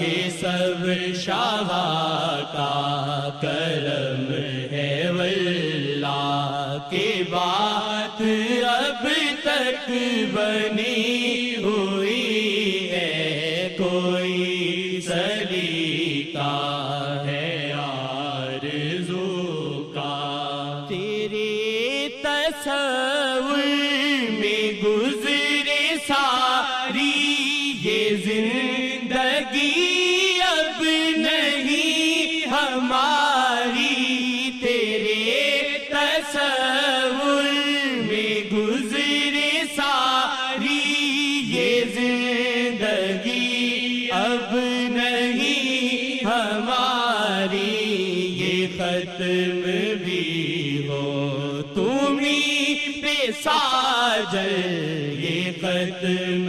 کہ سب شاہ کا کرم ہے واللہ کہ بات اب تک بنی ہوئی ہے، کوئی سلیقہ ہے آرزو کا، تیرے تصور میں گزرے ساری یہ زندگی اب نہیں ہماری، تیرے تصور میں گزرے ساری یہ زندگی اب نہیں ہماری، یہ ختم بھی ہو تمہیں پہ ساجل، یہ ختم